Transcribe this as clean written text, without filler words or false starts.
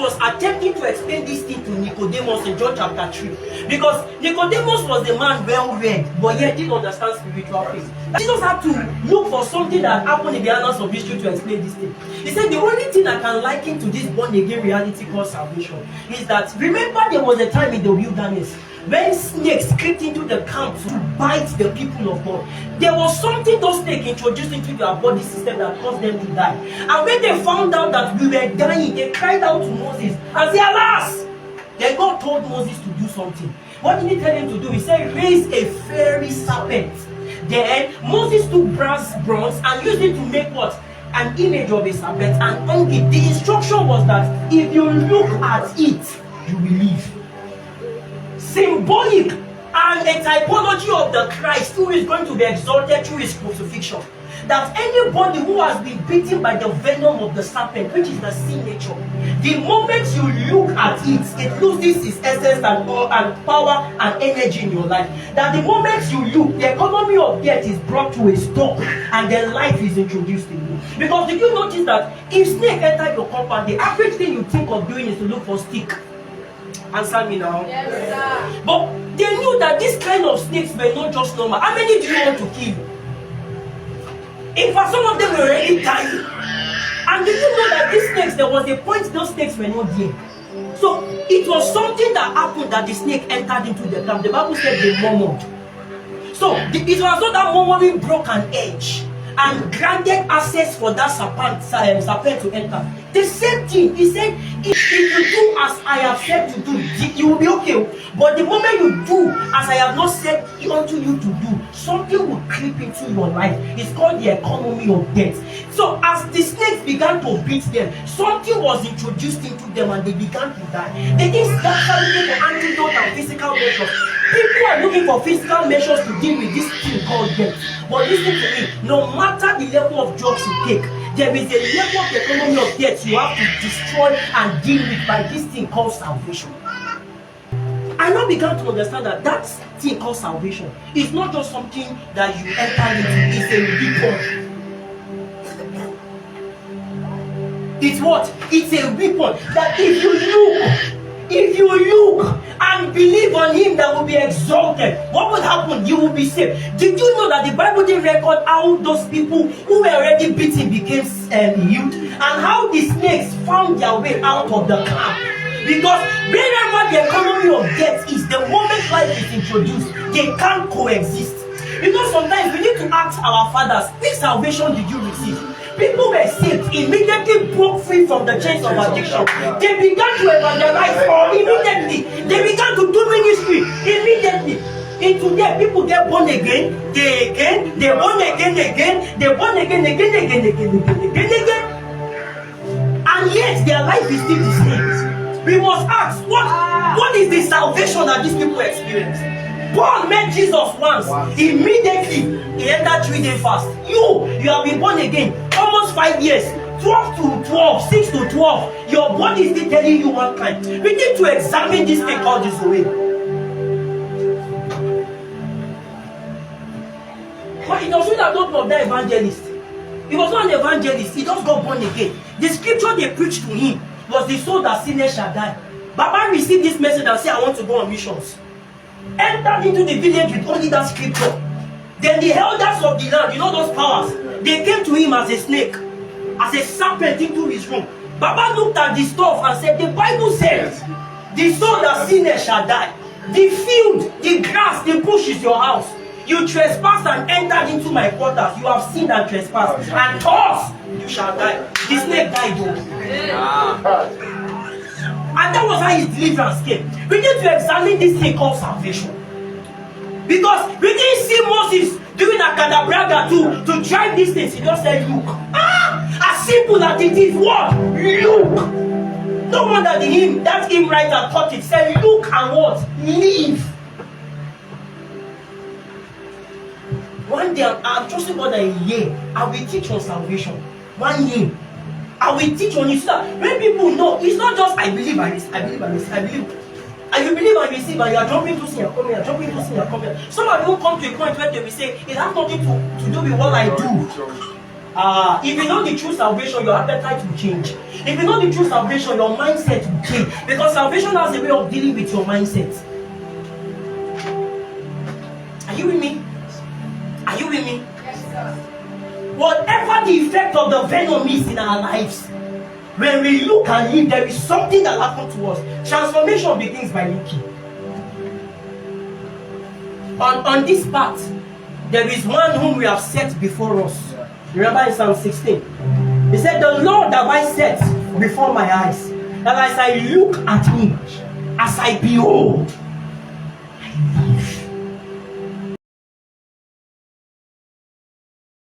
was attempting to explain this thing to Nicodemus in John chapter 3. Because Nicodemus was the man well read, but yet didn't understand spiritual things. Jesus had to look for something that happened in the annals of history to explain this thing. He said the only thing I can liken to this born again reality called salvation is that, remember there was a time in the wilderness when snakes crept into the camp to bite the people of God. There was something those snakes introduced into their body system that caused them to die. And when they found out that we were dying, they cried out to Moses and said, alas! Then God told Moses to do something. What did he tell him to do? He said, raise a fiery serpent. Then Moses took bronze and used it to make what? An image of a serpent and hung it. The instruction was that if you look at it, you will live. Symbolic and a typology of the Christ who is going to be exalted through his crucifixion. That anybody who has been bitten by the venom of the serpent, which is the sin nature, the moment you look at it, it loses its essence and power and energy in your life. That the moment you look, the economy of death is brought to a stop and then life is introduced in you. Because did you notice that if snake enter your compound, the average thing you think of doing is to look for stick? Answer me now. Yes, sir. But they knew that this kind of snakes were not just normal. How many do you want to kill? In fact, some of them were already dying. And did you know that these snakes, there was a point those snakes were not there. So it was something that happened that the snake entered into the camp. The Bible said they murmured. So it was not that murmuring broke an edge and granted access for that serpent to enter. The same thing, he said, if you do as I have said to do, you will be okay. But the moment you do as I have not said unto you to do, something will creep into your life. It's called the economy of death. So as the snakes began to beat them, something was introduced into them and they began to die. They didn't start looking for antidote and physical measures. People are looking for physical measures to deal with this thing called death. But listen to me, no matter the level of drugs you take, there is a level of the economy of death you have to destroy and deal with by this thing called salvation. I now began to understand that that thing called salvation is not just something that you enter into, it's a weapon. It's what? It's a weapon that if you look and believe on him that will be exalted, what will happen? You will be saved. Did you know that the Bible didn't record how those people who were already beaten became healed, and how the snakes found their way out of the camp? Because wherever the economy of death is, the moment life is introduced, they can't coexist. You know, sometimes we need to ask our fathers, which salvation did you receive? People were saved, immediately broke free from the chains of addiction. They began to evangelize, or immediately they began to do ministry immediately. And today people get born again, they born again, they born again, and yet their life is still the same. We must ask, what is the salvation that these people experience? Paul met Jesus once. Immediately, he entered 3-day fast. You have been born again. Almost 5 years. 12 to 12, 6 to 12. Your body is still telling you one kind. We need to examine this thing called this way. But it was really not of that evangelist. He was not an evangelist. He just got born again. The scripture they preached to him was the soul that sinners shall die. Baba received this message and said, I want to go on missions. Entered into the village with only that scripture. Then the elders of the land, you know those powers, they came to him as a snake, as a serpent into his room. Baba looked at the stuff and said, the Bible says, the soul that sinners shall die. The field, the grass, the bush is your house. You trespassed and entered into my quarters. You have sinned and trespassed. And thus you shall die. The snake died though. And that was how his deliverance came. We need to examine this thing called salvation. Because we didn't see Moses doing a cadabraga to drive these things. He just said, look. As simple as it is, what? Look. No wonder that hymn writer thought it said, look and what? Live. One day, I'm trusting God that a year, I will teach on salvation. 1 year. I will teach on it. When people know, it's not just I believe I receive, I believe I receive, I believe. And you believe and receive, and you are jumping to sin and coming, jumping to sin and coming. Some of you come to a point where they will say, it has nothing to do with what I do. If you know the true salvation, your appetite will change. If you know the true salvation, your mindset will change. Because salvation has a way of dealing with your mindset. Are you with me? Are you with me? Yes, sir. Whatever the effect of the venom is in our lives, when we look at it, there is something that happened to us. Transformation begins by looking. On this path, there is one whom we have set before us. Remember in Psalm 16, he said, the Lord have I set before my eyes, that as I look at him, as I behold,